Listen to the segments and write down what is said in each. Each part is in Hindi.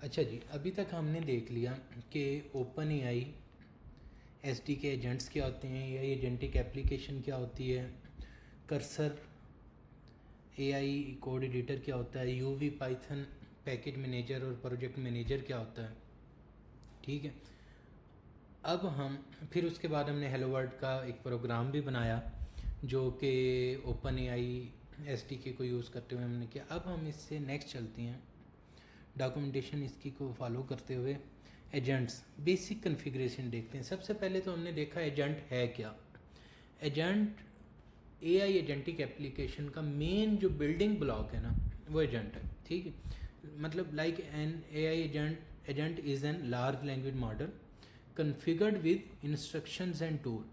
अच्छा जी, अभी तक हमने देख लिया कि ओपन एआई एस डी के एजेंट्स क्या होते हैं या एजेंटिक एप्लीकेशन क्या होती है, कर्सर एआई कोड एडिटर क्या होता है, यूवी पाइथन पैकेज मैनेजर और प्रोजेक्ट मैनेजर क्या होता है। ठीक है, अब हम फिर उसके बाद हमने हेलो वर्ल्ड का एक प्रोग्राम भी बनाया जो कि ओपन एआई एस डी के को यूज़ करते हुए हमने किया। अब हम इससे नेक्स्ट चलते हैं, डॉक्यूमेंटेशन इसकी को फॉलो करते हुए एजेंट्स बेसिक कॉन्फ़िगरेशन देखते हैं। सबसे पहले तो हमने देखा एजेंट है क्या। एजेंट एआई एजेंटिक एप्लीकेशन का मेन जो बिल्डिंग ब्लॉक है ना, वो एजेंट है। ठीक है, मतलब like an AI agent is an large language model configured with instructions and tool.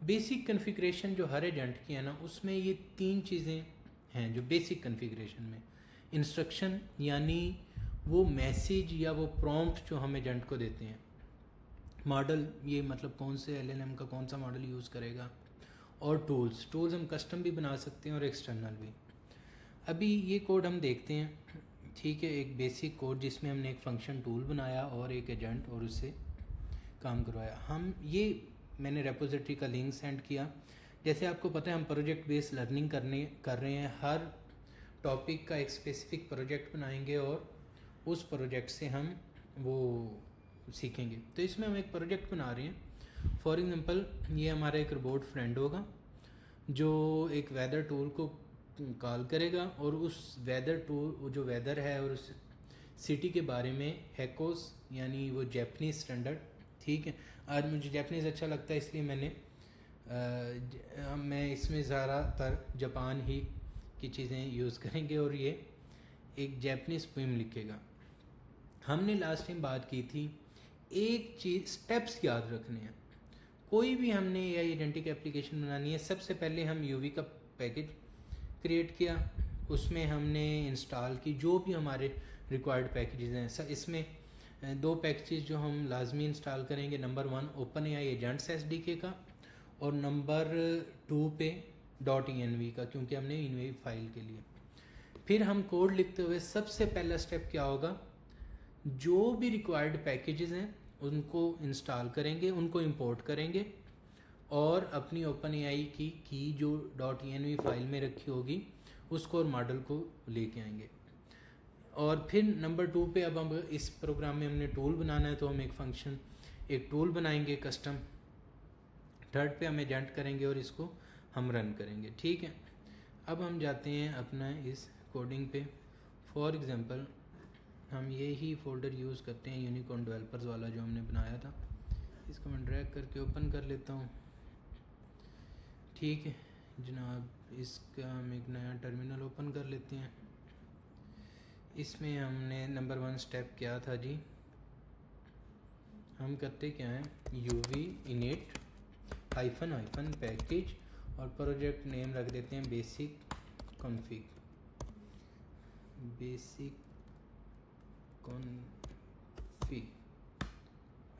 Basic configuration जो हर एजेंट की है ना, उसमें ये तीन चीज़ें हैं जो बेसिक कन्फिग्रेशन में। इंस्ट्रक्शन यानी वो मैसेज या वो प्रॉम्प्ट जो हम एजेंट को देते हैं। मॉडल, ये मतलब कौन से एलएलएम का कौन सा मॉडल यूज़ करेगा। और टूल्स हम कस्टम भी बना सकते हैं और एक्सटर्नल भी। अभी ये कोड हम देखते हैं। ठीक है, एक बेसिक कोड जिसमें हमने एक फंक्शन टूल बनाया और एक एजेंट और उससे काम करवाया। हम ये मैंने रेपोजिटरी का लिंक सेंड किया। जैसे आपको पता है हम प्रोजेक्ट बेस्ड लर्निंग कर रहे हैं। हर टॉपिक का एक स्पेसिफिक प्रोजेक्ट बनाएंगे और उस प्रोजेक्ट से हम वो सीखेंगे। तो इसमें हम एक प्रोजेक्ट बना रहे हैं। फॉर एग्जांपल ये हमारा एक रोबोट फ्रेंड होगा जो एक वेदर टूल को कॉल करेगा और उस वेदर टूल जो वेदर है और उस सिटी के बारे में हैकोस यानी वो जैपनीज स्टैंडर्ड। ठीक है, आज मुझे जैपनीज़ अच्छा लगता है इसलिए मैं इसमें ज़्यादातर जापान ही की चीज़ें यूज़ करेंगे और ये एक जैपनीज़ पोइम लिखेगा। हमने लास्ट टाइम बात की थी एक चीज़, स्टेप्स याद रखने हैं। कोई भी हमने एआई एजेंटिक एप्लीकेशन बनानी है, सबसे पहले हम यूवी का पैकेज क्रिएट किया, उसमें हमने इंस्टॉल की जो भी हमारे रिक्वायर्ड पैकेजेस हैं। इसमें दो पैकेजेस जो हम लाजमी इंस्टॉल करेंगे, number 1 open AI agents SDK का और नंबर 2 पे .env का, क्योंकि हमने इनवी फाइल के लिए। फिर हम कोड लिखते हुए सबसे पहला स्टेप क्या होगा, जो भी रिक्वायर्ड पैकेजेस हैं उनको इंस्टॉल करेंगे, उनको इंपोर्ट करेंगे और अपनी ओपन एआई की जो .env फाइल में रखी होगी उसको और मॉडल को लेके आएंगे। और फिर नंबर 2 पे अब हम इस प्रोग्राम में हमने टूल बनाना है तो हम एक टूल बनाएंगे कस्टम। थर्ड पे हम एजेंट करेंगे और इसको हम रन करेंगे। ठीक है, अब हम जाते हैं अपना इस कोडिंग पे। फॉर एग्जांपल हम ये ही फोल्डर यूज़ करते हैं यूनिकॉर्न डेवलपर्स वाला जो हमने बनाया था। इसको मैं ड्रैग करके ओपन कर लेता हूँ। ठीक है जनाब, इसका हम एक नया टर्मिनल ओपन कर लेते हैं। इसमें हमने नंबर 1 स्टेप क्या था जी, हम करते क्या हैं, यूवी इनिट हाइफन पैकेज और प्रोजेक्ट नेम रख देते हैं बेसिक कॉन्फ़िग।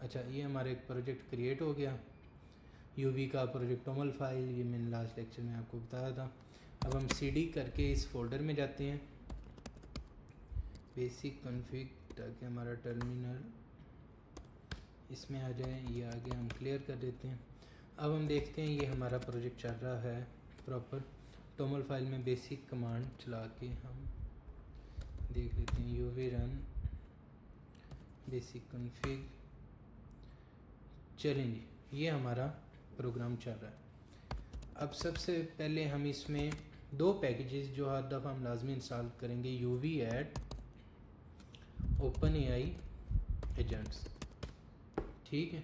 अच्छा, ये हमारा एक प्रोजेक्ट क्रिएट हो गया यूवी का प्रोजेक्ट टोमल फाइल, ये मैंने लास्ट लेक्चर में आपको बताया था। अब हम सीडी करके इस फोल्डर में जाते हैं बेसिक कॉन्फ़िग, ताकि हमारा टर्मिनल इसमें आ जाए। ये आगे हम क्लियर कर देते हैं। अब हम देखते हैं ये हमारा प्रोजेक्ट चल रहा है प्रॉपर। टोमल फाइल में बेसिक कमांड चला के हम देख लेते हैं, यूवी रन बेसिक कॉन्फ़िग। चलें जी, ये हमारा प्रोग्राम चल रहा है। अब सबसे पहले हम इसमें दो पैकेजेस जो हर दफ़ा हम लाजमी इंस्टॉल करेंगे, UV add open AI agents. ठीक है,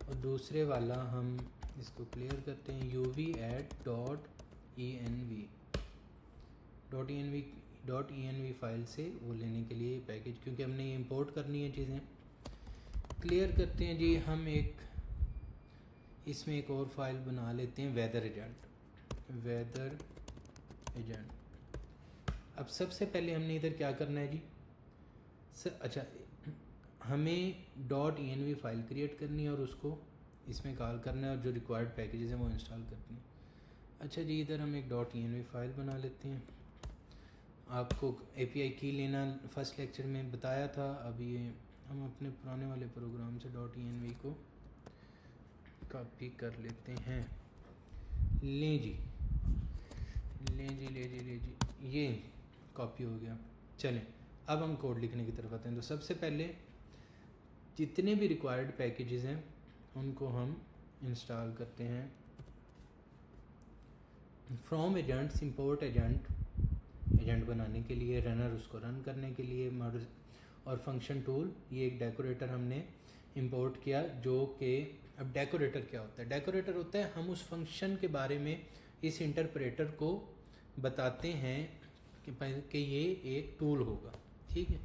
और दूसरे वाला हम इसको क्लियर करते हैं, यूवी ऐड .env फाइल से वो लेने के लिए पैकेज, क्योंकि हमने ये इंपोर्ट करनी है चीज़ें। क्लियर करते हैं जी, हम इसमें एक और फाइल बना लेते हैं वेदर एजेंट। अब सबसे पहले हमने इधर क्या करना है जी, अच्छा हमें .env फाइल क्रिएट करनी है और उसको इसमें कॉल करना है और जो रिक्वायर्ड पैकेजेस हैं वो इंस्टॉल करनी है। अच्छा जी, इधर हम एक .env फाइल बना लेते हैं आपको API की लेना फर्स्ट लेक्चर में बताया था। अब ये हम अपने पुराने वाले प्रोग्राम से .env को कॉपी कर लेते हैं। लें जी, ये कॉपी हो गया। चलें अब हम कोड लिखने की तरफ आते हैं। तो सबसे पहले जितने भी रिक्वायर्ड पैकेजेस हैं उनको हम इंस्टॉल करते हैं। फ्रॉम एजेंट्स इंपोर्ट एजेंट बनाने के लिए, रनर उसको रन करने के लिए, मॉडल और फंक्शन टूल, ये एक डेकोरेटर हमने इंपोर्ट किया जो कि अब डेकोरेटर क्या होता है? डेकोरेटर होता है हम उस फंक्शन के बारे में इस इंटरप्रेटर को बताते हैं कि ये एक टूल होगा। ठीक है,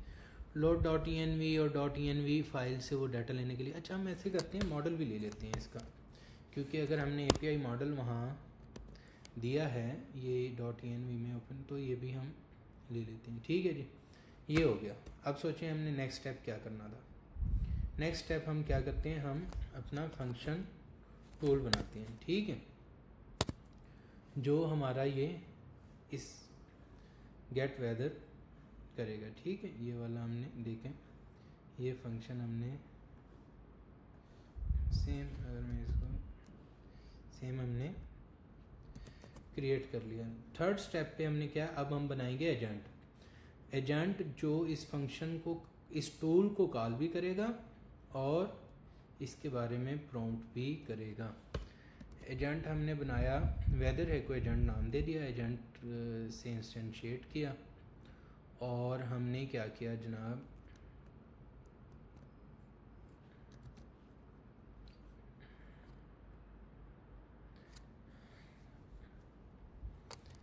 लोड .env और .env फाइल से वो डाटा लेने के लिए। अच्छा हम ऐसे करते हैं, मॉडल भी ले लेते हैं इसका, क्योंकि अगर हमने API मॉडल वहाँ दिया है ये .env में ओपन, तो ये भी हम ले लेते हैं। ठीक है जी, ये हो गया। अब सोचें हमने नेक्स्ट स्टेप क्या करना था। नेक्स्ट स्टेप हम क्या करते हैं, हम अपना फंक्शन टूल बनाते हैं। ठीक है, जो हमारा ये इस गेट वेदर करेगा। ठीक है, ये वाला हमने देखें, ये फंक्शन हमने सेम, अगर मैं इसको सेम हमने क्रिएट कर लिया। थर्ड स्टेप पे हमने क्या, अब हम बनाएंगे एजेंट जो इस फंक्शन को, इस टूल को कॉल भी करेगा और इसके बारे में प्रॉम्प्ट भी करेगा। एजेंट हमने बनाया, वेदर है को एजेंट नाम दे दिया, एजेंट से इंस्टेंशिएट किया और हमने क्या किया जनाब,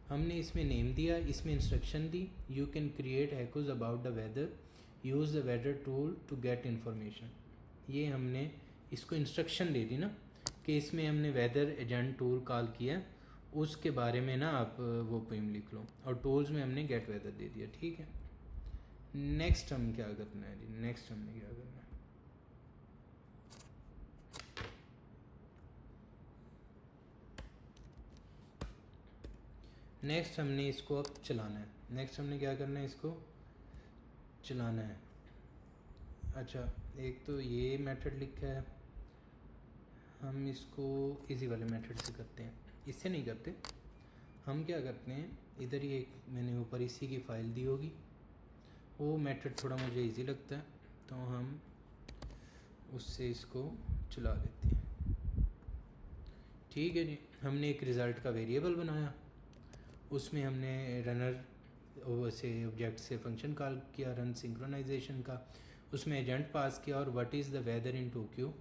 हमने इसमें नेम दिया, इसमें इंस्ट्रक्शन दी, you can create haikus about the weather, use the weather tool to get information. ये हमने इसको इंस्ट्रक्शन दे दी ना कि इसमें हमने वेदर एजेंट टूल कॉल किया, उसके बारे में ना आप वो पोइम लिख लो, और टूल्स में हमने गेट वेदर दे दिया। ठीक है, नेक्स्ट हम क्या करना है जी, नेक्स्ट हमने क्या करना है, नेक्स्ट हमने इसको अब चलाना है। नेक्स्ट हमने क्या करना है, इसको चलाना है। अच्छा, एक तो ये मेथड लिखा है, हम इसको इसी वाले मेथड से करते हैं, इससे नहीं करते। हम क्या करते हैं, इधर ही एक मैंने ऊपर इसी की फ़ाइल दी होगी, वो मेथड थोड़ा मुझे इजी लगता है तो हम उससे इसको चला लेते हैं। ठीक है जी, हमने एक रिज़ल्ट का वेरिएबल बनाया, उसमें हमने रनर से ऑब्जेक्ट से फंक्शन कॉल किया, रन सिंक्रोनाइजेशन का, उसमें एजेंट पास किया और what is the weather in Tokyo,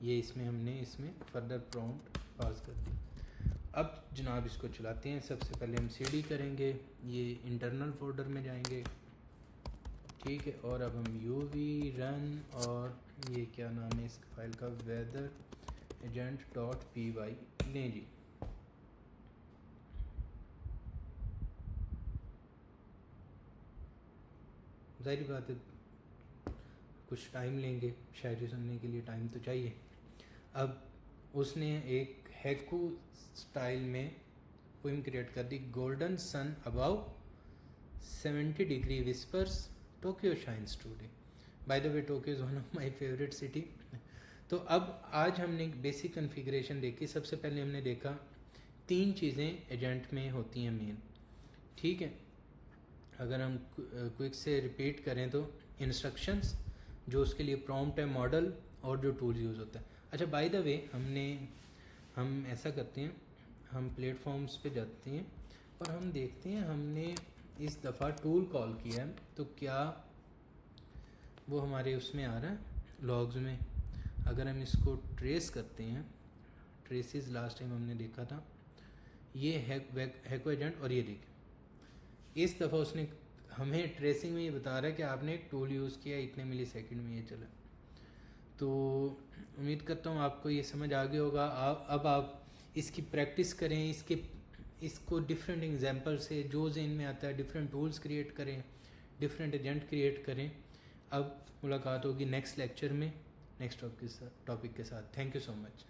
ये इसमें हमने इसमें फर्दर प्रॉम्प्ट पास कर दिया। अब जनाब इसको चलाते हैं। सबसे पहले हम CD करेंगे, ये इंटरनल फोल्डर में जाएंगे। ठीक है, और अब हम UV रन, और ये क्या नाम है इस फाइल का, वेदर एजेंट .py लें जी। ज़ाहिर बात है कुछ टाइम लेंगे, शायरी सुनने के लिए टाइम तो चाहिए। अब उसने एक हैकू स्टाइल में पोइम क्रिएट कर दी, golden sun about 70 degree whispers, Tokyo shines today. By the way Tokyo is one of my favourite city. तो अब आज हमने बेसिक कॉन्फ़िगरेशन देखी। सबसे पहले हमने देखा 3 चीज़ें एजेंट में होती हैं मेन। ठीक है, अगर हम क्विक से रिपीट करें तो इंस्ट्रक्शंस, जो उसके लिए प्रॉम्प्ट है, मॉडल, और जो टूल यूज़ होता है। अच्छा बाय द वे हम ऐसा करते हैं, हम प्लेटफॉर्म्स पे जाते हैं और हम देखते हैं हमने इस दफ़ा टूल कॉल किया है तो क्या वो हमारे उसमें आ रहा है लॉग्स में। अगर हम इसको ट्रेस करते हैं, ट्रेसेस लास्ट टाइम हमने देखा था, ये हैको एजेंट, और ये देखिए इस दफ़ा उसने हमें ट्रेसिंग में ये बता रहा है कि आपने एक टूल यूज़ किया, इतने मिलीसेकंड में ये चला। तो उम्मीद करता हूँ आपको ये समझ आ गया होगा। अब आप इसकी प्रैक्टिस करें, इसको डिफरेंट एग्जांपल से जो जेन में आता है, डिफरेंट टूल्स क्रिएट करें, डिफरेंट एजेंट क्रिएट करें। अब मुलाकात होगी नेक्स्ट लेक्चर में नेक्स्ट टॉपिक के साथ। Thank you so much.